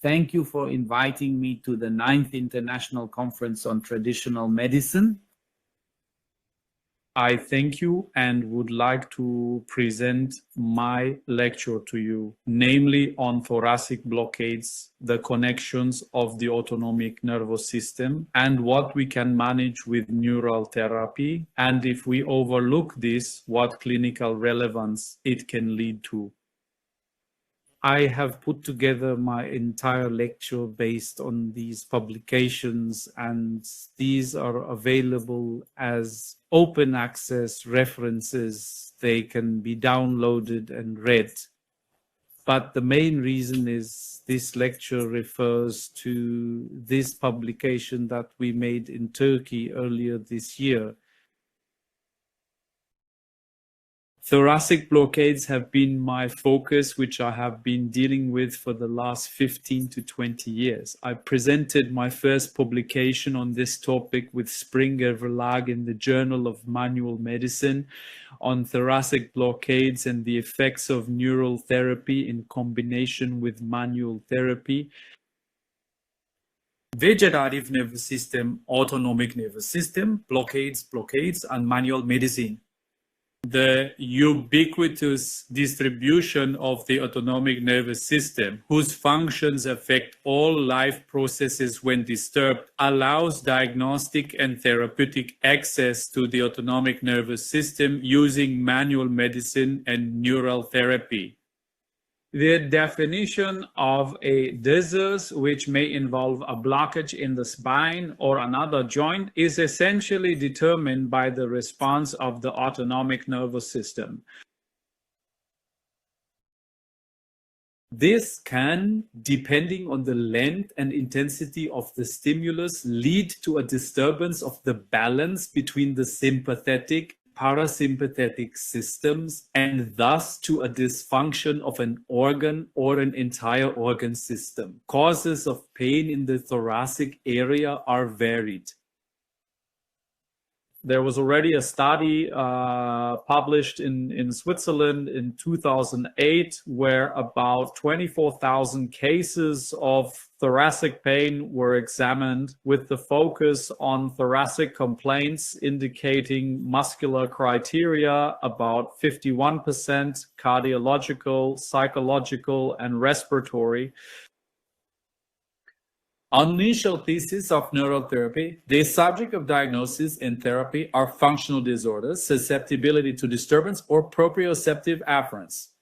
Thank you for inviting me to the 9th International Conference on Traditional Medicine. I thank you and would like to present my lecture to you, namely on thoracic blockades, the connections of the autonomic nervous system, and what we can manage with neural therapy, and if we overlook this, what clinical relevance it can lead to. I have put together my entire lecture based on these publications, and these are available as open access references. They can be downloaded and read. But the main reason is this lecture refers to this publication that we made in Turkey earlier this year. Thoracic blockades have been my focus, which I have been dealing with for the last 15 to 20 years. I presented my first publication on this topic with Springer Verlag in the Journal of Manual Medicine on thoracic blockades and the effects of neural therapy in combination with manual therapy. Vegetative nervous system, autonomic nervous system, blockades, and manual medicine. The ubiquitous distribution of the autonomic nervous system, whose functions affect all life processes when disturbed, allows diagnostic and therapeutic access to the autonomic nervous system using manual medicine and neural therapy. The definition of a disease which may involve a blockage in the spine or another joint is essentially determined by the response of the autonomic nervous system. This can, depending on the length and intensity of the stimulus, lead to a disturbance of the balance between the sympathetic parasympathetic systems and thus to a dysfunction of an organ or an entire organ system. Causes of pain in the thoracic area are varied. There was already a study published in Switzerland in 2008 where about 24,000 cases of thoracic pain were examined with the focus on thoracic complaints indicating muscular criteria, about 51%, cardiological, psychological, and respiratory. Initial thesis of neural therapy, the subject of diagnosis and therapy are functional disorders, susceptibility to disturbance, or proprioceptive afference.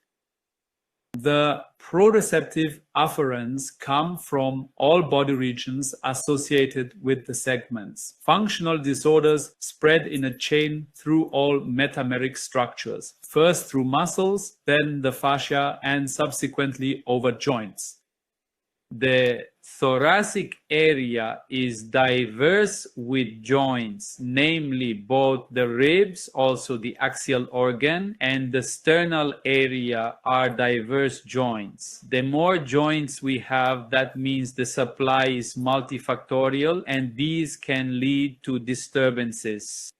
The proprioceptive afferents come from all body regions associated with the segments. Functional disorders spread in a chain through all metameric structures, first through muscles, then the fascia, and subsequently over joints. The thoracic area is diverse with joints, namely both the ribs, also the axial organ, and the sternal area are diverse joints. The more joints we have, that means the supply is multifactorial, and these can lead to disturbances.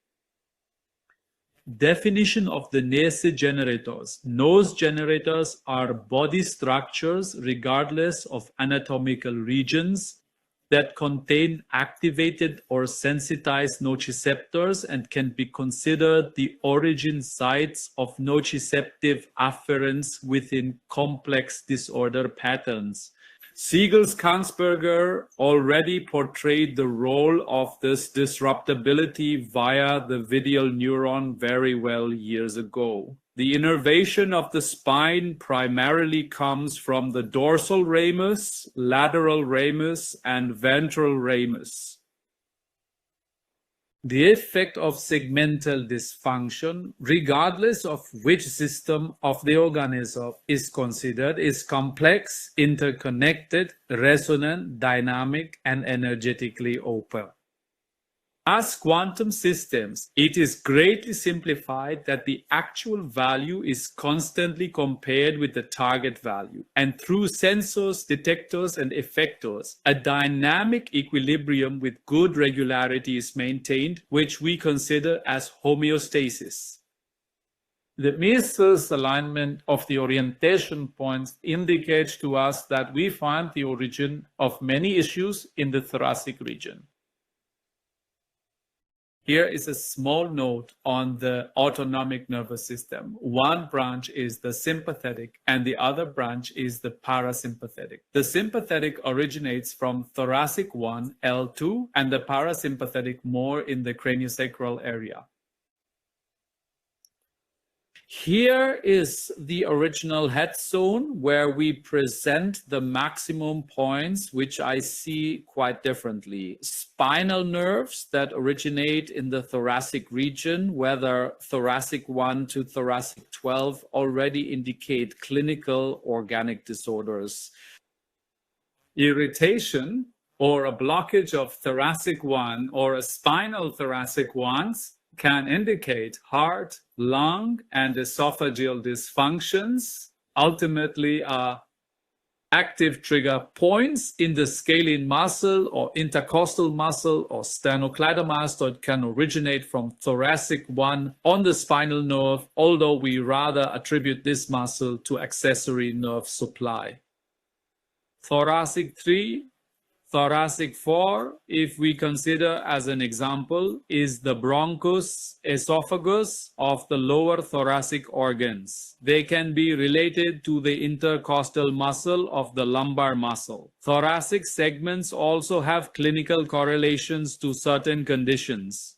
Definition of the nose generators. Nose generators are body structures, regardless of anatomical regions, that contain activated or sensitized nociceptors and can be considered the origin sites of nociceptive afferents within complex disorder patterns. Siegel-Skansberger already portrayed the role of this disruptability via the videal neuron very well years ago. The innervation of the spine primarily comes from the dorsal ramus, lateral ramus, and ventral ramus. The effect of segmental dysfunction, regardless of which system of the organism is considered, is complex, interconnected, resonant, dynamic, and energetically open. As quantum systems, it is greatly simplified that the actual value is constantly compared with the target value, and through sensors, detectors, and effectors, a dynamic equilibrium with good regularity is maintained, which we consider as homeostasis. The misalignment of the orientation points indicates to us that we find the origin of many issues in the thoracic region. Here is a small note on the autonomic nervous system. One branch is the sympathetic and the other branch is the parasympathetic. The sympathetic originates from thoracic 1, L2, and the parasympathetic more in the craniosacral area. Here is the original head zone where we present the maximum points, which I see quite differently. Spinal nerves that originate in the thoracic region, whether thoracic 1 to thoracic 12, already indicate clinical organic disorders. Irritation or a blockage of thoracic 1 or a spinal thoracic 1 can indicate heart, lung, and esophageal dysfunctions, ultimately active trigger points in the scalene muscle or intercostal muscle or sternocleidomastoid can originate from thoracic 1 on the spinal nerve, although we rather attribute this muscle to accessory nerve supply. Thoracic 3, thoracic 4, if we consider as an example, is the bronchus esophagus of the lower thoracic organs. They can be related to the intercostal muscle of the lumbar muscle. Thoracic segments also have clinical correlations to certain conditions.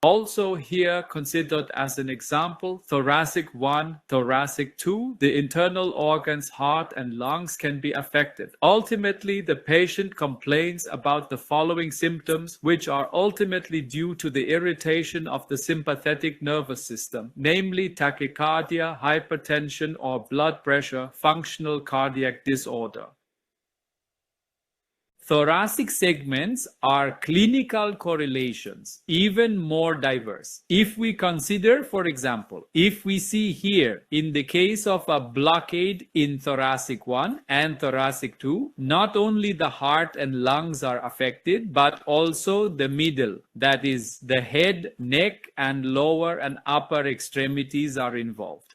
Also here considered as an example, thoracic 1, thoracic 2, the internal organs, heart and lungs can be affected. Ultimately, the patient complains about the following symptoms, which are ultimately due to the irritation of the sympathetic nervous system, namely tachycardia, hypertension or blood pressure, functional cardiac disorder. Thoracic segments are clinical correlations, even more diverse. If we consider, for example, if we see here in the case of a blockade in thoracic 1 and thoracic 2, not only the heart and lungs are affected, but also the middle, that is the head, neck, and lower and upper extremities are involved.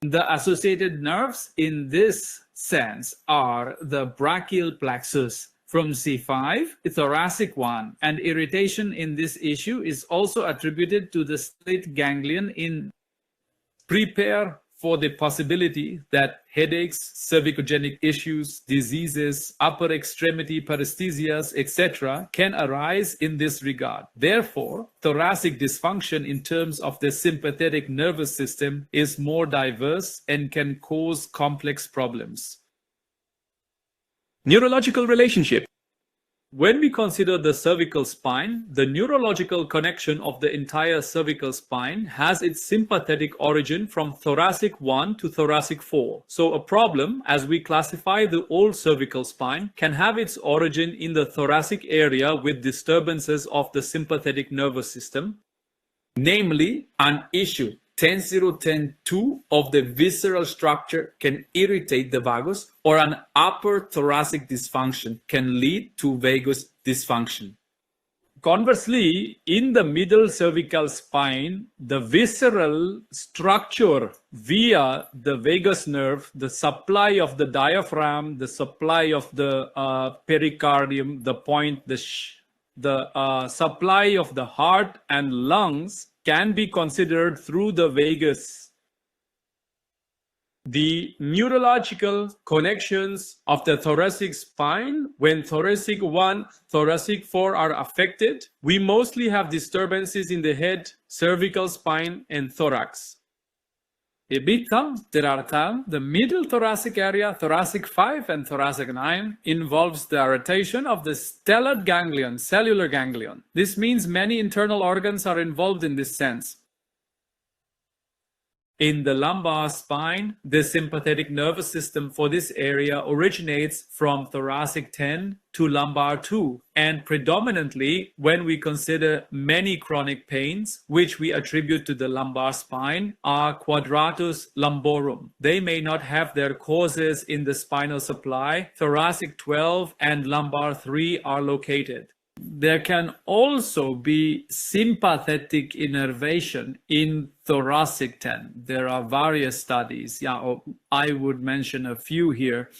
The associated nerves in this sense are the brachial plexus from C5, thoracic 1, and irritation in this issue is also attributed to the stellate ganglion in prepare for the possibility that headaches, cervicogenic issues, diseases, upper extremity paresthesias, etc. can arise in this regard. Therefore, thoracic dysfunction in terms of the sympathetic nervous system is more diverse and can cause complex problems. Neurological relationship. When we consider the cervical spine, the neurological connection of the entire cervical spine has its sympathetic origin from thoracic 1 to thoracic 4. So a problem, as we classify the old cervical spine, can have its origin in the thoracic area with disturbances of the sympathetic nervous system, namely an issue 10-0-10-2 of the visceral structure can irritate the vagus, or an upper thoracic dysfunction can lead to vagus dysfunction. Conversely, in the middle cervical spine, the visceral structure via the vagus nerve, the supply of the diaphragm, the supply of the pericardium, the point, the supply of the heart and lungs can be considered through the vagus. The neurological connections of the thoracic spine, when thoracic 1, thoracic 4 are affected, we mostly have disturbances in the head, cervical spine, and thorax. The middle thoracic area, thoracic 5 and thoracic 9, involves the irritation of the stellate ganglion, cellular ganglion. This means many internal organs are involved in this sense. In the lumbar spine, the sympathetic nervous system for this area originates from thoracic 10 to lumbar 2, and predominantly when we consider many chronic pains, which we attribute to the lumbar spine, are quadratus lumborum. They may not have their causes in the spinal supply. Thoracic 12 and lumbar 3 are located. There can also be sympathetic innervation in thoracic 10. There are various studies. I would mention a few here.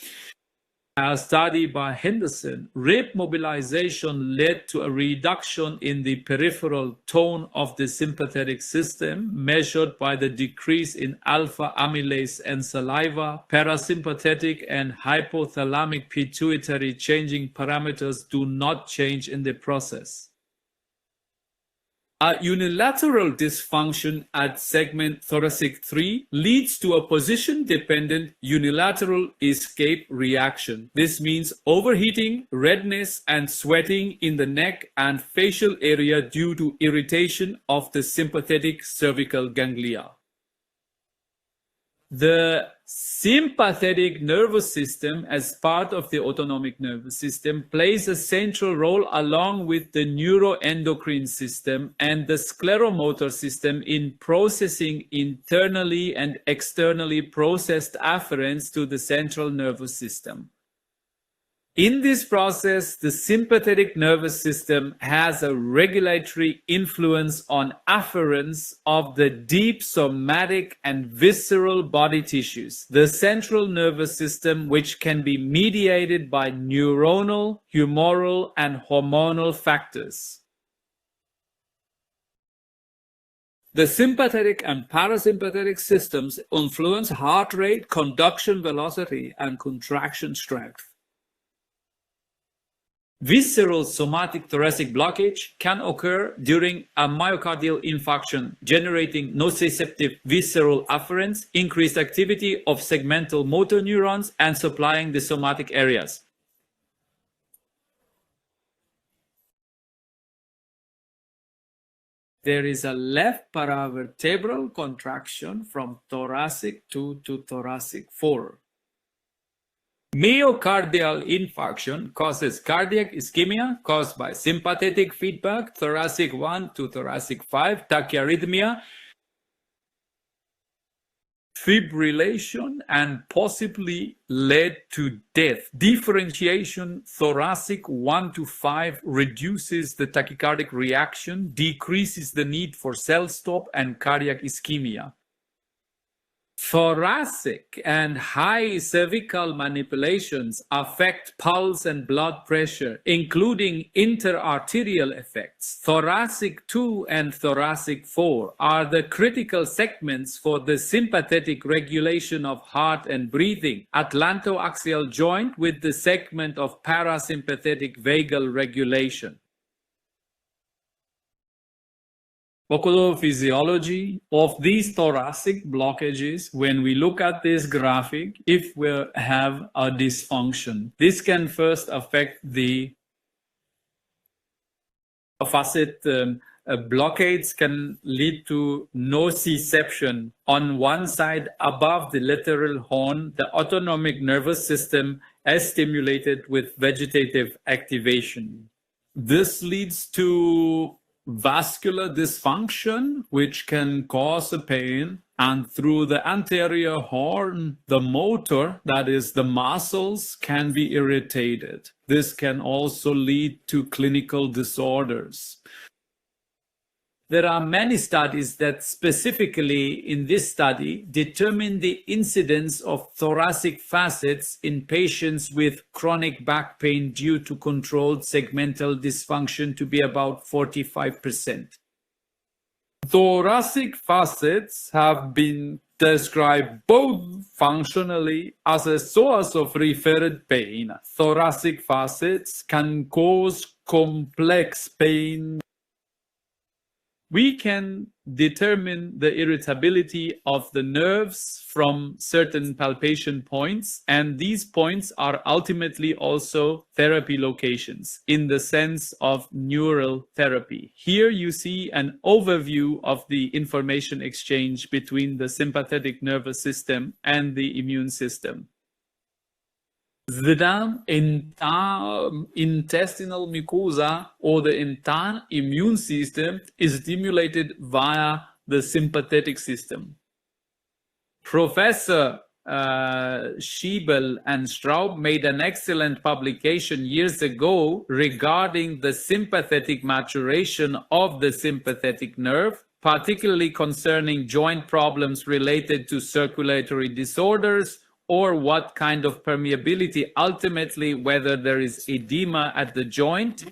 A study by Henderson, rib mobilization led to a reduction in the peripheral tone of the sympathetic system, measured by the decrease in alpha amylase and saliva. Parasympathetic and hypothalamic pituitary changing parameters do not change in the process. A unilateral dysfunction at segment thoracic 3 leads to a position-dependent unilateral escape reaction. This means overheating, redness, and sweating in the neck and facial area due to irritation of the sympathetic cervical ganglia. The sympathetic nervous system, as part of the autonomic nervous system, plays a central role along with the neuroendocrine system and the scleromotor system in processing internally and externally processed afferents to the central nervous system. In this process, the sympathetic nervous system has a regulatory influence on afferents of the deep somatic and visceral body tissues, the central nervous system, which can be mediated by neuronal, humoral, and hormonal factors. The sympathetic and parasympathetic systems influence heart rate, conduction velocity, and contraction strength. Visceral somatic thoracic blockage can occur during a myocardial infarction, generating nociceptive visceral afferents, increased activity of segmental motor neurons, and supplying the somatic areas. There is a left paravertebral contraction from thoracic 2 to thoracic 4. Myocardial infarction causes cardiac ischemia caused by sympathetic feedback, thoracic 1 to thoracic 5, tachyarrhythmia, fibrillation, and possibly led to death. Differentiation thoracic 1 to 5 reduces the tachycardic reaction, decreases the need for cell stop and cardiac ischemia. Thoracic and high cervical manipulations affect pulse and blood pressure, including interarterial effects. Thoracic 2 and thoracic 4 are the critical segments for the sympathetic regulation of heart and breathing, atlantoaxial joint with the segment of parasympathetic vagal regulation. Physiology of these thoracic blockages. When we look at this graphic, if we have a dysfunction, this can first affect the facet. Blockades can lead to nociception on one side above the lateral horn, the autonomic nervous system as stimulated with vegetative activation. This leads to vascular dysfunction, which can cause a pain, and through the anterior horn, the motor, that is the muscles, can be irritated. This can also lead to clinical disorders. There are many studies that specifically in this study determine the incidence of thoracic facets in patients with chronic back pain due to controlled segmental dysfunction to be about 45%. Thoracic facets have been described both functionally as a source of referred pain. Thoracic facets can cause complex pain. We can determine the irritability of the nerves from certain palpation points, and these points are ultimately also therapy locations in the sense of neural therapy. Here you see an overview of the information exchange between the sympathetic nervous system and the immune system. The intestinal mucosa or the entire immune system is stimulated via the sympathetic system. Professor Schiebel and Straub made an excellent publication years ago regarding the sympathetic maturation of the sympathetic nerve, particularly concerning joint problems related to circulatory disorders, or what kind of permeability, ultimately whether there is edema at the joint.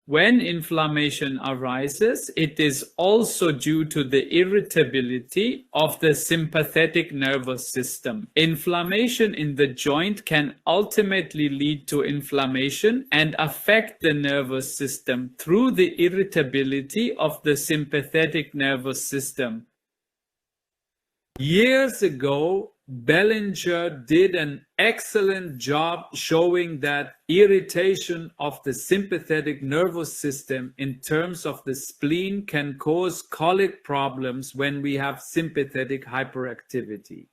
When inflammation arises, it is also due to the irritability of the sympathetic nervous system. Inflammation in the joint can ultimately lead to inflammation and affect the nervous system through the irritability of the sympathetic nervous system. Years ago, Bellinger did an excellent job showing that irritation of the sympathetic nervous system in terms of the spleen can cause colic problems when we have sympathetic hyperactivity.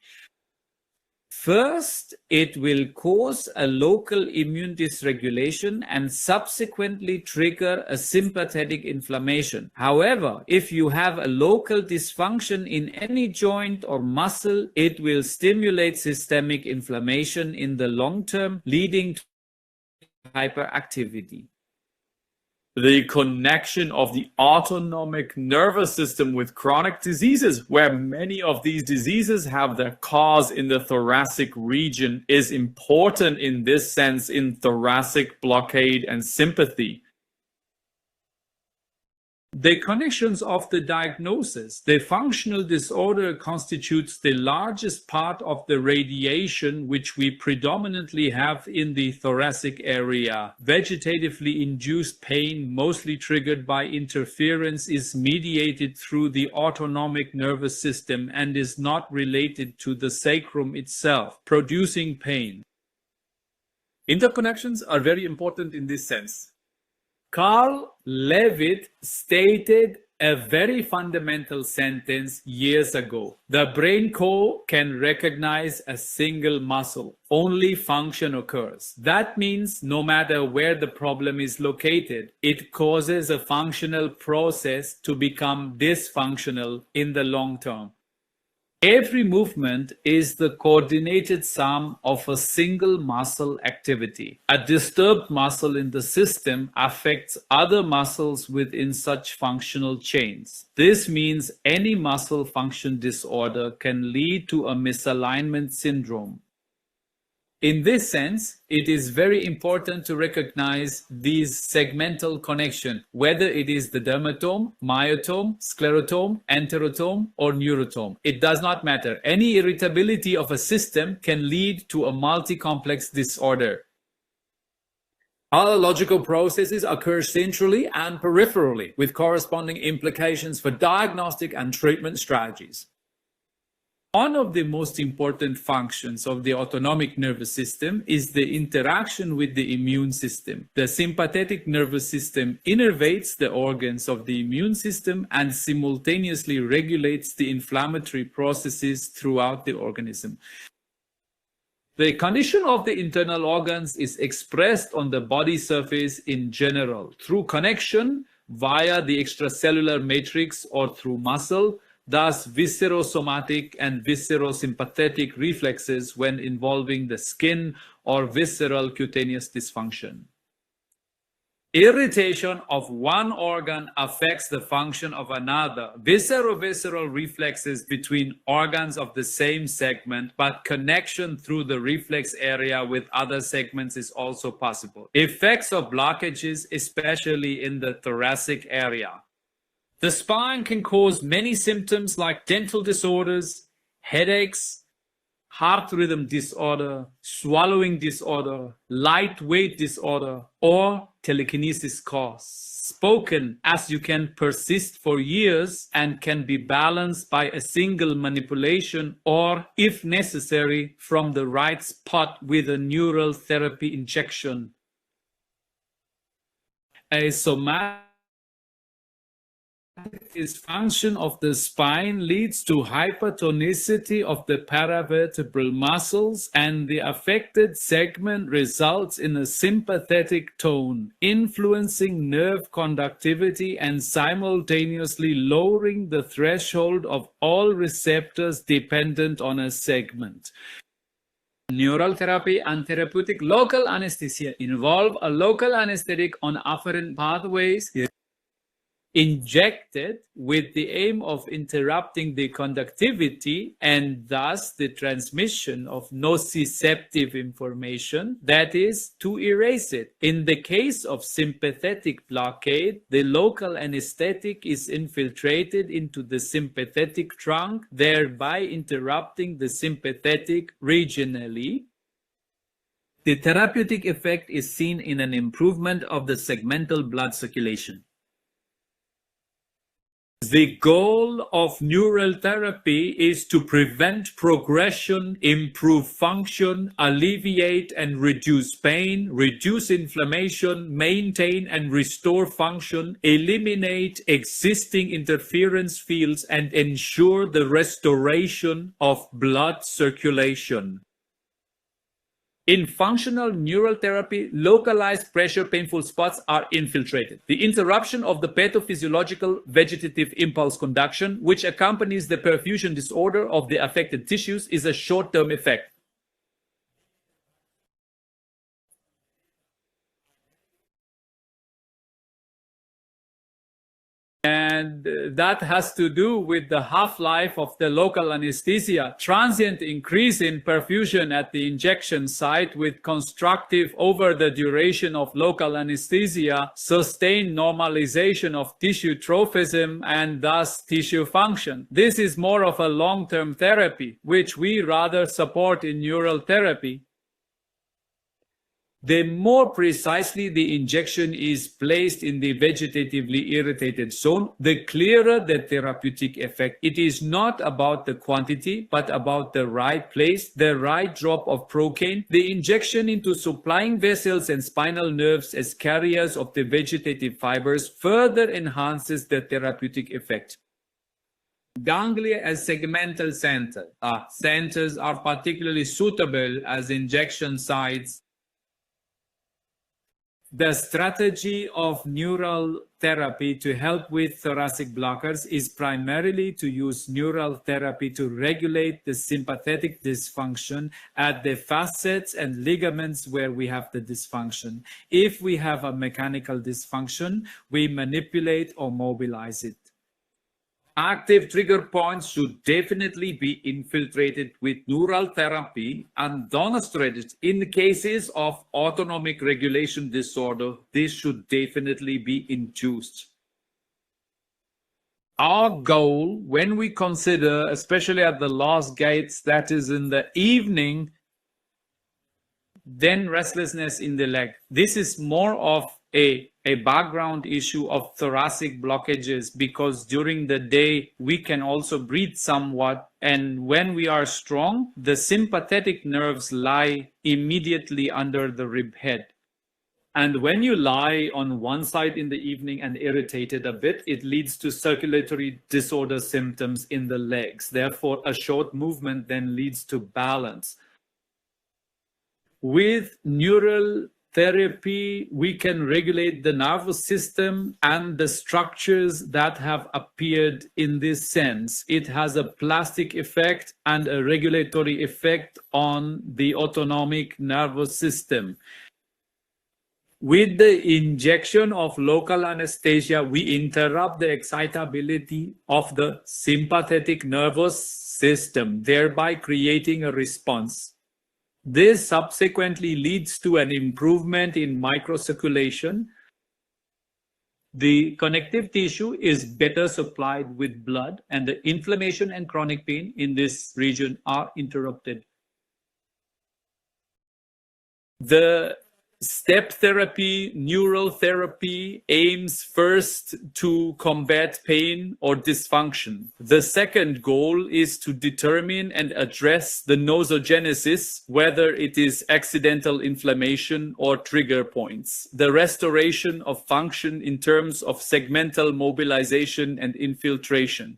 First, it will cause a local immune dysregulation and subsequently trigger a sympathetic inflammation. However, if you have a local dysfunction in any joint or muscle, it will stimulate systemic inflammation in the long term, leading to hyperactivity. The connection of the autonomic nervous system with chronic diseases, where many of these diseases have their cause in the thoracic region, is important in this sense in thoracic blockade and sympathy. The connections of the diagnosis. The functional disorder constitutes the largest part of the radiation which we predominantly have in the thoracic area. Vegetatively induced pain, mostly triggered by interference, is mediated through the autonomic nervous system and is not related to the sacrum itself, producing pain. Interconnections are very important in this sense. Carl Levitt stated a very fundamental sentence years ago. The brain core can recognize a single muscle. Only function occurs. That means no matter where the problem is located, it causes a functional process to become dysfunctional in the long term. Every movement is the coordinated sum of a single muscle activity. A disturbed muscle in the system affects other muscles within such functional chains. This means any muscle function disorder can lead to a misalignment syndrome. In this sense, it is very important to recognize these segmental connections, whether it is the dermatome, myotome, sclerotome, enterotome, or neurotome. It does not matter. Any irritability of a system can lead to a multi-complex disorder. Biological processes occur centrally and peripherally, with corresponding implications for diagnostic and treatment strategies. One of the most important functions of the autonomic nervous system is the interaction with the immune system. The sympathetic nervous system innervates the organs of the immune system and simultaneously regulates the inflammatory processes throughout the organism. The condition of the internal organs is expressed on the body surface in general through connection via the extracellular matrix or through muscle, thus viscerosomatic and viscerosympathetic reflexes when involving the skin or visceral cutaneous dysfunction. Irritation of one organ affects the function of another. Visceral reflexes between organs of the same segment, but connection through the reflex area with other segments is also possible. Effects of blockages, especially in the thoracic area. The spine can cause many symptoms like dental disorders, headaches, heart rhythm disorder, swallowing disorder, light weight disorder, or telekinesis cause. Spoken as you can persist for years and can be balanced by a single manipulation or, if necessary, from the right spot with a neural therapy injection. A somatic Dysfunction of the spine leads to hypertonicity of the paravertebral muscles, and the affected segment results in a sympathetic tone, influencing nerve conductivity and simultaneously lowering the threshold of all receptors dependent on a segment. Neural therapy and therapeutic local anesthesia involve a local anesthetic on afferent pathways injected with the aim of interrupting the conductivity and thus the transmission of nociceptive information, that is, to erase it. In the case of sympathetic blockade, the local anesthetic is infiltrated into the sympathetic trunk, thereby interrupting the sympathetic regionally. The therapeutic effect is seen in an improvement of the segmental blood circulation. The goal of neural therapy is to prevent progression, improve function, alleviate and reduce pain, reduce inflammation, maintain and restore function, eliminate existing interference fields, and ensure the restoration of blood circulation. In functional neural therapy, localized pressure painful spots are infiltrated. The interruption of the pathophysiological vegetative impulse conduction, which accompanies the perfusion disorder of the affected tissues, is a short-term effect. And that has to do with the half-life of the local anesthesia. Transient increase in perfusion at the injection site with constructive over the duration of local anesthesia, sustained normalization of tissue trophism and thus tissue function. This is more of a long-term therapy, which we rather support in neural therapy. The more precisely the injection is placed in the vegetatively irritated zone, the clearer the therapeutic effect. It is not about the quantity, but about the right place, the right drop of procaine. The injection into supplying vessels and spinal nerves as carriers of the vegetative fibers further enhances the therapeutic effect. Ganglia as segmental centers are particularly suitable as injection sites. The strategy of neural therapy to help with thoracic blockers is primarily to use neural therapy to regulate the sympathetic dysfunction at the facets and ligaments where we have the dysfunction. If we have a mechanical dysfunction, we manipulate or mobilize it. Active trigger points should definitely be infiltrated with neural therapy and demonstrated in cases of autonomic regulation disorder. This should definitely be induced. Our goal when we consider, especially at the last gates, that is in the evening, then restlessness in the leg. This is more of a background issue of thoracic blockages, because during the day we can also breathe somewhat, and when we are strong, the sympathetic nerves lie immediately under the rib head. And when you lie on one side in the evening and irritate it a bit, it leads to circulatory disorder symptoms in the legs. Therefore, a short movement then leads to balance. With neural therapy, we can regulate the nervous system and the structures that have appeared in this sense. It has a plastic effect and a regulatory effect on the autonomic nervous system. With the injection of local anesthesia, we interrupt the excitability of the sympathetic nervous system, thereby creating a response. This subsequently leads to an improvement in microcirculation. The connective tissue is better supplied with blood, and the inflammation and chronic pain in this region are interrupted. The Step therapy, neural therapy aims first to combat pain or dysfunction. The second goal is to determine and address the nosogenesis, whether it is accidental inflammation or trigger points. The restoration of function in terms of segmental mobilization and infiltration.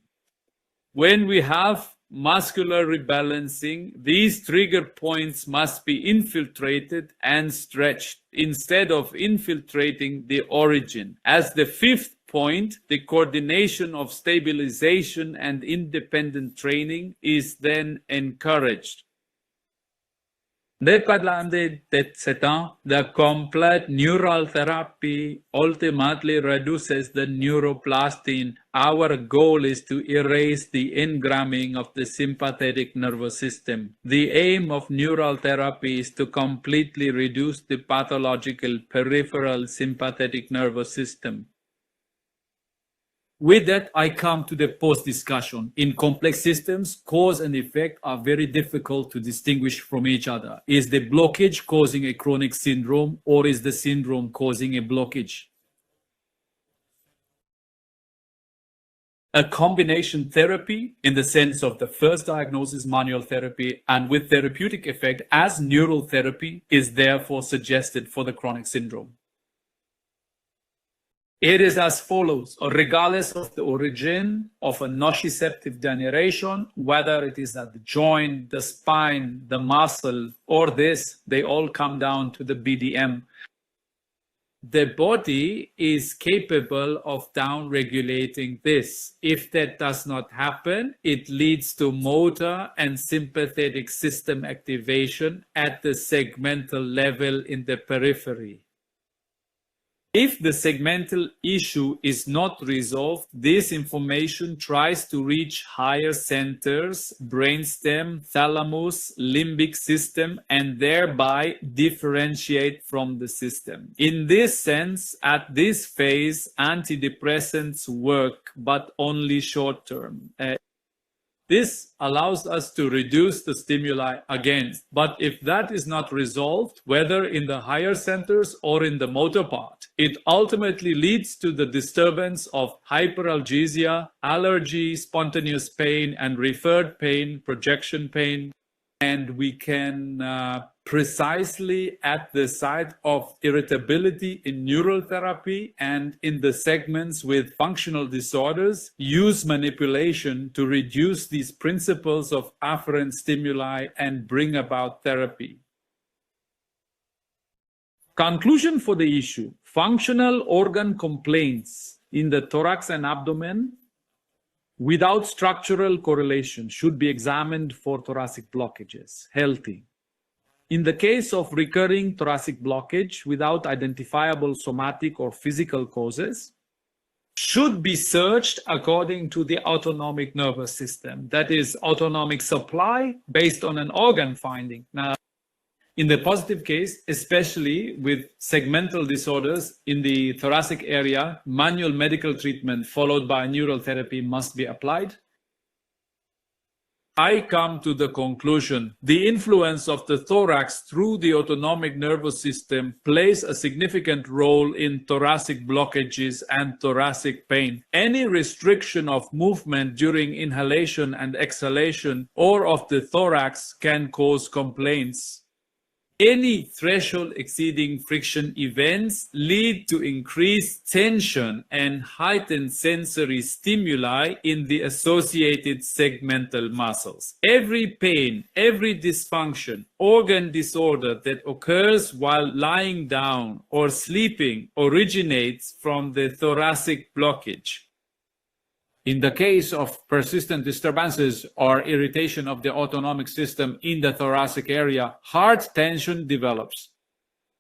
When we have muscular rebalancing, these trigger points must be infiltrated and stretched instead of infiltrating the origin. As the fifth point, the coordination of stabilization and independent training is then encouraged. The complete neural therapy ultimately reduces the neuroplastin. Our goal is to erase the engramming of the sympathetic nervous system. The aim of neural therapy is to completely reduce the pathological peripheral sympathetic nervous system. With that, I come to the post-discussion. In complex systems, cause and effect are very difficult to distinguish from each other. Is the blockage causing a chronic syndrome, or is the syndrome causing a blockage? A combination therapy, in the sense of the first diagnosis, manual therapy, and with therapeutic effect as neural therapy, is therefore suggested for the chronic syndrome. It is as follows: regardless of the origin of a nociceptive degeneration, whether it is at the joint, the spine, the muscle, or this, they all come down to the BDM. The body is capable of down-regulating this. If that does not happen, it leads to motor and sympathetic system activation at the segmental level in the periphery. If the segmental issue is not resolved, this information tries to reach higher centers, brainstem, thalamus, limbic system, and thereby differentiate from the system. In this sense, at this phase, antidepressants work, but only short term. This allows us to reduce the stimuli again. But if that is not resolved, whether in the higher centers or in the motor part, it ultimately leads to the disturbance of hyperalgesia, allergy, spontaneous pain, and referred pain, projection pain. And we can precisely at the site of irritability in neural therapy and in the segments with functional disorders, use manipulation to reduce these principles of afferent stimuli and bring about therapy. Conclusion for the issue: functional organ complaints in the thorax and abdomen without structural correlation should be examined for thoracic blockages, healthy. In the case of recurring thoracic blockage without identifiable somatic or physical causes, should be searched according to the autonomic nervous system, that is, autonomic supply based on an organ finding. Now, in the positive case, especially with segmental disorders in the thoracic area, manual medical treatment followed by neural therapy must be applied. I come to the conclusion: the influence of the thorax through the autonomic nervous system plays a significant role in thoracic blockages and thoracic pain. Any restriction of movement during inhalation and exhalation or of the thorax can cause complaints. Any threshold exceeding friction events lead to increased tension and heightened sensory stimuli in the associated segmental muscles. Every pain, every dysfunction, organ disorder that occurs while lying down or sleeping originates from the thoracic blockage. In the case of persistent disturbances or irritation of the autonomic system in the thoracic area, heart tension develops.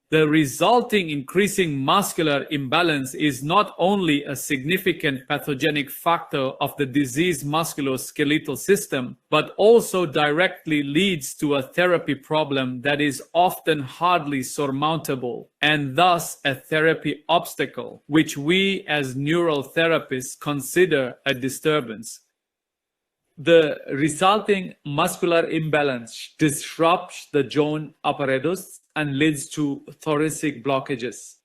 The resulting increasing muscular imbalance is not only a significant pathogenic factor of the diseased musculoskeletal system, but also directly leads to a therapy problem that is often hardly surmountable, and thus a therapy obstacle, which we as neural therapists consider a disturbance. The resulting muscular imbalance disrupts the joint apparatus and leads to thoracic blockages.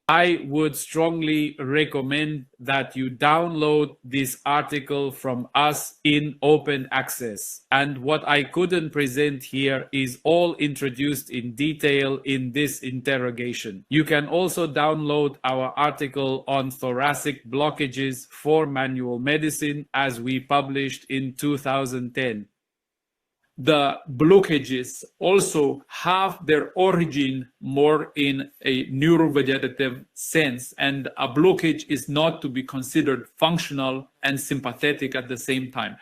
I would strongly recommend that you download this article from us in open access. And what I couldn't present here is all introduced in detail in this interrogation. You can also download our article on thoracic blockages for manual medicine as we published in 2010. The blockages also have their origin more in a neurovegetative sense, and a blockage is not to be considered functional and sympathetic at the same time.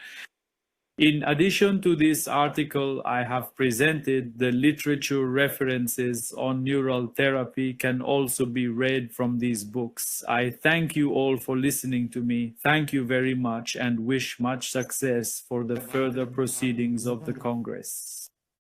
In addition to this article, I have presented the literature references on neural therapy can also be read from these books. I thank you all for listening to me. Thank you very much and wish much success for the further proceedings of the Congress.